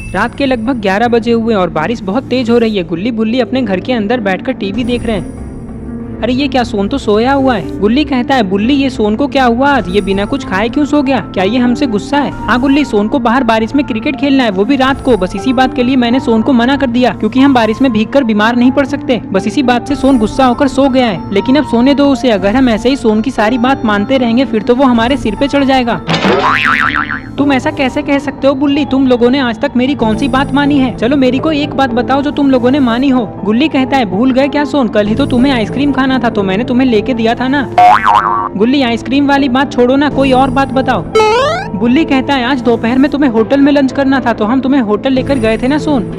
रात के लगभग 11 बजे हुए और बारिश बहुत तेज हो रही है। गुल्ली बुल्ली अपने घर के अंदर बैठकर टीवी देख रहे हैं। अरे ये क्या, सोन तो सोया हुआ है। गुल्ली कहता है, बुल्ली ये सोन को क्या हुआ आज, ये बिना कुछ खाए क्यों सो गया, क्या ये हमसे गुस्सा है? हाँ गुल्ली, सोन को बाहर बारिश में क्रिकेट खेलना है, वो भी रात को। बस इसी बात के लिए मैंने सोन को मना कर दिया, क्योंकि हम बारिश में भीगकर बीमार नहीं पड़ सकते। बस इसी बात से सोन गुस्सा होकर सो गया है। लेकिन अब सोने दो उसे। अगर हम ऐसे ही सोन की सारी बात मानते रहेंगे फिर तो वो हमारे सिर पे चढ़ जाएगा। तुम ऐसा कैसे कह सकते हो बुल्ली, तुम लोगों ने आज तक मेरी कौन सी बात मानी है? चलो मेरी को एक बात बताओ जो तुम लोगों ने मानी हो। गुल्ली कहता है, भूल गए क्या सोन, कल ही तो तुम्हें आइसक्रीम खाना था तो मैंने तुम्हें लेके दिया था ना। गुल्ली, आइसक्रीम वाली बात छोड़ो ना, कोई और बात बताओ। बुल्ली कहता है, आज दोपहर में तुम्हें होटल में लंच करना था तो हम तुम्हें होटल लेकर गए थे ना सोन।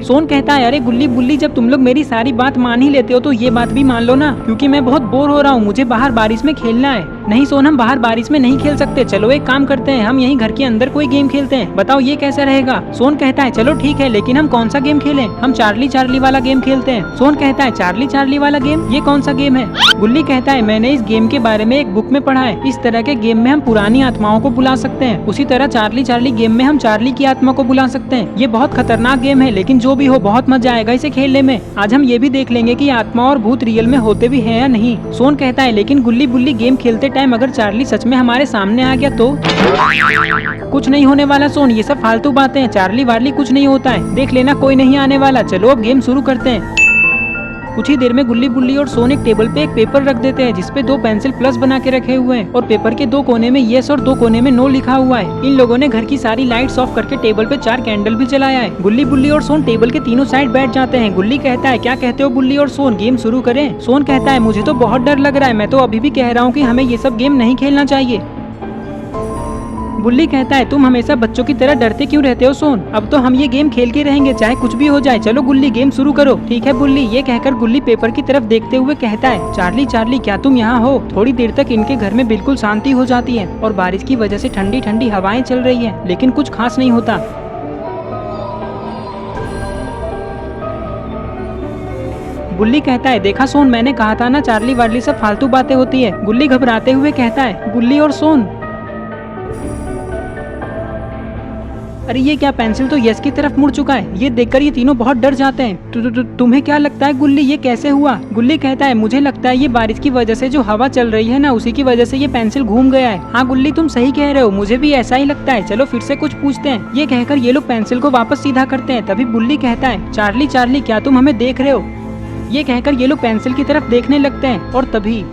सोन कहता है, अरे गुल्ली बुल्ली, जब तुम लोग मेरी सारी बात मान ही लेते हो तो ये बात भी मान लो ना, क्योंकि मैं बहुत बोर हो रहा हूँ, मुझे बाहर बारिश में खेलना है। नहीं सोन, हम बाहर बारिश में नहीं खेल सकते। चलो एक काम करते हैं, हम यहीं घर के अंदर कोई गेम खेलते हैं। बताओ ये कैसा रहेगा? सोन कहता है, चलो ठीक है, लेकिन हम कौन सा गेम खेलें? हम चार्ली चार्ली वाला गेम खेलते हैं। सोन कहता है, चार्ली चार्ली वाला गेम, ये कौन सा गेम है? गुल्ली कहता है, मैंने इस गेम के बारे में एक बुक में पढ़ा है। इस तरह के गेम में हम पुरानी आत्माओं को बुला सकते हैं। उसी तरह चार्ली चार्ली गेम में हम चार्ली की आत्मा को बुला सकते हैं। ये बहुत खतरनाक गेम है, लेकिन जो भी हो बहुत मजा आएगा इसे खेलने में। आज हम ये भी देख लेंगे कि आत्मा और भूत रियल में होते भी हैं या नहीं। सोन कहता है, लेकिन गुल्ली बुल्ली, गेम खेलते टाइम अगर चार्ली सच में हमारे सामने आ गया तो? कुछ नहीं होने वाला सोन, ये सब फालतू बातें हैं। चार्ली वार्ली कुछ नहीं होता है, देख लेना, कोई नहीं आने वाला। चलो अब गेम शुरू करते हैं। कुछ ही देर में गुल्ली बुल्ली और सोन एक टेबल पे एक पेपर रख देते हैं जिसपे 2 पेंसिल प्लस बना के रखे हुए हैं और पेपर के 2 कोने में यस और 2 कोने में नो लिखा हुआ है। इन लोगों ने घर की सारी लाइट्स ऑफ करके टेबल पे 4 कैंडल भी जलाया है। गुल्ली बुल्ली और सोन टेबल के तीनों साइड बैठ जाते हैं। गुल्ली कहता है, क्या कहते हो बुल्ली और सोन, गेम शुरू करें? सोन कहता है, मुझे तो बहुत डर लग रहा है, मैं तो अभी भी कह रहा हूँ कि हमें ये सब गेम नहीं खेलना चाहिए। बुल्ली कहता है, तुम हमेशा बच्चों की तरह डरते क्यों रहते हो सोन? अब तो हम ये गेम खेल के रहेंगे, चाहे कुछ भी हो जाए। चलो गुल्ली, गेम शुरू करो। ठीक है बुल्ली, ये कहकर गुल्ली पेपर की तरफ देखते हुए कहता है, चार्ली चार्ली, क्या तुम यहाँ हो? थोड़ी देर तक इनके घर में बिल्कुल शांति हो जाती है और बारिश की वजह से ठंडी ठंडी हवाएं चल रही है, लेकिन कुछ खास नहीं होता। बुल्ली कहता है, देखा सोन, मैंने कहा था ना, चार्ली वार्ली सब फालतू बातें होती है। गुल्ली घबराते हुए कहता है, बुल्ली और सोन, अरे ये क्या, पेंसिल तो यस की तरफ मुड़ चुका है। ये देखकर ये तीनों बहुत डर जाते हैं। तुम्हें क्या लगता है गुल्ली, ये कैसे हुआ? गुल्ली कहता है, मुझे लगता है ये बारिश की वजह से जो हवा चल रही है ना, उसी की वजह से ये पेंसिल घूम गया है। हाँ गुल्ली, तुम सही कह रहे हो, मुझे भी ऐसा ही लगता है। चलो फिर से कुछ पूछते हैं। ये कहकर ये लोग पेंसिल को वापस सीधा करते हैं। तभी बुल्ली कहता है, चार्ली चार्ली, क्या तुम हमें देख रहे हो? ये कहकर ये लोग पेंसिल की तरफ देखने लगते हैं और तभी,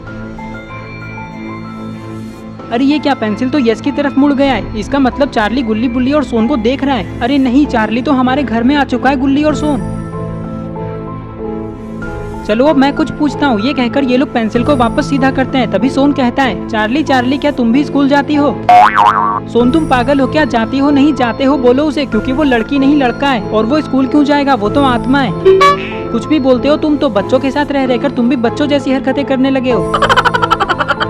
अरे ये क्या, पेंसिल तो यस की तरफ मुड़ गया है। इसका मतलब चार्ली गुल्ली बुल्ली और सोन को देख रहा है। अरे नहीं, चार्ली तो हमारे घर में आ चुका है गुल्ली और सोन। चलो अब मैं कुछ पूछता हूँ। ये कहकर ये लोग पेंसिल को वापस सीधा करते हैं। तभी सोन कहता है, चार्ली चार्ली, क्या तुम भी स्कूल जाती हो? सोन, तुम पागल हो क्या? जाती हो नहीं जाते हो बोलो उसे, क्योंकि वो लड़की नहीं लड़का है। और वो स्कूल क्यों जाएगा, वो तो आत्मा है। कुछ भी बोलते हो तुम तो, बच्चों के साथ रह रहकर तुम भी बच्चों जैसी हरकतें करने लगे हो।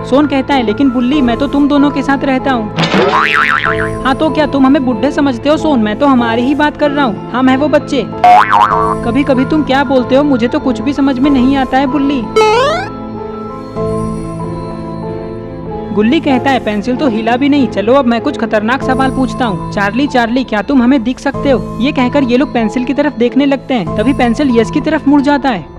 सोन कहता है, लेकिन बुल्ली, मैं तो तुम दोनों के साथ रहता हूँ। हाँ तो क्या तुम हमें बुढ़े समझते हो सोन? मैं तो हमारी ही बात कर रहा हूँ, हम है वो बच्चे। कभी कभी तुम क्या बोलते हो, मुझे तो कुछ भी समझ में नहीं आता है बुल्ली। गुल्ली कहता है, पेंसिल तो हिला भी नहीं। चलो अब मैं कुछ खतरनाक सवाल पूछता हूँ। चार्ली चार्ली, क्या तुम हमें दिख सकते हो? ये कहकर ये लोग पेंसिल की तरफ देखने लगते हैं। तभी पेंसिल यस की तरफ मुड़ जाता है।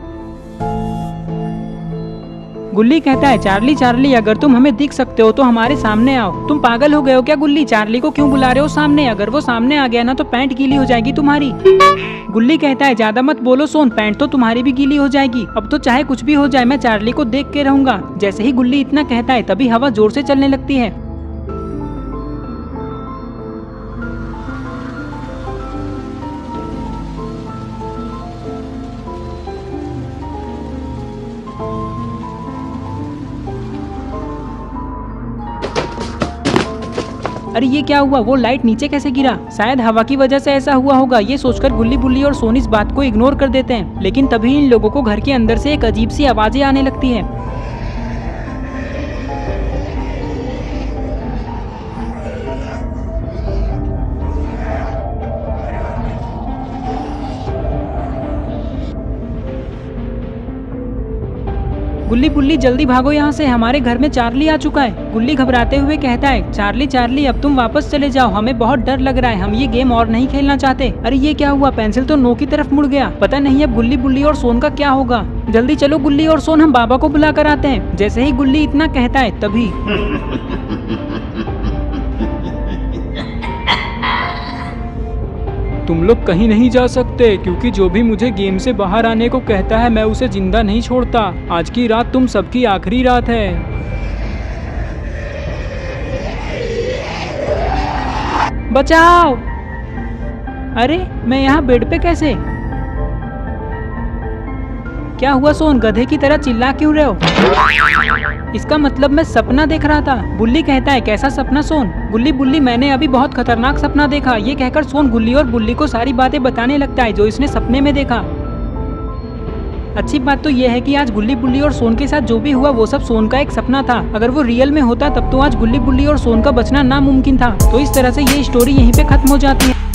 गुल्ली कहता है, चार्ली चार्ली, अगर तुम हमें दिख सकते हो तो हमारे सामने आओ। तुम पागल हो गए हो क्या गुल्ली? चार्ली को क्यों बुला रहे हो सामने? अगर वो सामने आ गया ना तो पैंट गीली हो जाएगी तुम्हारी। गुल्ली कहता है, ज्यादा मत बोलो सोन, पैंट तो तुम्हारी भी गीली हो जाएगी। अब तो चाहे कुछ भी हो जाए, मैं चार्ली को देख के रहूंगा। जैसे ही गुल्ली इतना कहता है तभी हवा जोर से चलने लगती है। अरे ये क्या हुआ, वो लाइट नीचे कैसे गिरा? शायद हवा की वजह से ऐसा हुआ होगा। ये सोचकर गुल्ली बुल्ली और सोन इस बात को इग्नोर कर देते हैं। लेकिन तभी इन लोगों को घर के अंदर से एक अजीब सी आवाजें आने लगती हैं। गुल्ली बुल्ली जल्दी भागो यहाँ से, हमारे घर में चार्ली आ चुका है। गुल्ली घबराते हुए कहता है, चार्ली चार्ली अब तुम वापस चले जाओ, हमें बहुत डर लग रहा है, हम ये गेम और नहीं खेलना चाहते। अरे ये क्या हुआ, पेंसिल तो नो की तरफ मुड़ गया। पता नहीं अब गुल्ली बुल्ली और सोन का क्या होगा। जल्दी चलो गुल्ली और सोन, हम बाबा को बुला कर आते हैं। जैसे ही गुल्ली इतना कहता है तभी तुम लोग कहीं नहीं जा सकते, क्योंकि जो भी मुझे गेम से बाहर आने को कहता है मैं उसे जिंदा नहीं छोड़ता। आज की रात तुम सबकी आखिरी रात है। बचाओ! अरे मैं यहाँ बेड पे कैसे? क्या हुआ सोन, गधे की तरह चिल्ला क्यों रहे हो? इसका मतलब मैं सपना देख रहा था। बुल्ली कहता है, कैसा सपना सोन? गुल्ली बुल्ली मैंने अभी बहुत खतरनाक सपना देखा। ये कहकर सोन गुल्ली और बुल्ली को सारी बातें बताने लगता है जो इसने सपने में देखा। अच्छी बात तो यह है कि आज गुल्ली बुल्ली और सोन के साथ जो भी हुआ वो सब सोन का एक सपना था। अगर वो रियल में होता तब तो आज गुल्ली बुल्ली और सोन का बचना नामुमकिन था। तो इस तरह से ये स्टोरी यहीं पे खत्म हो जाती है।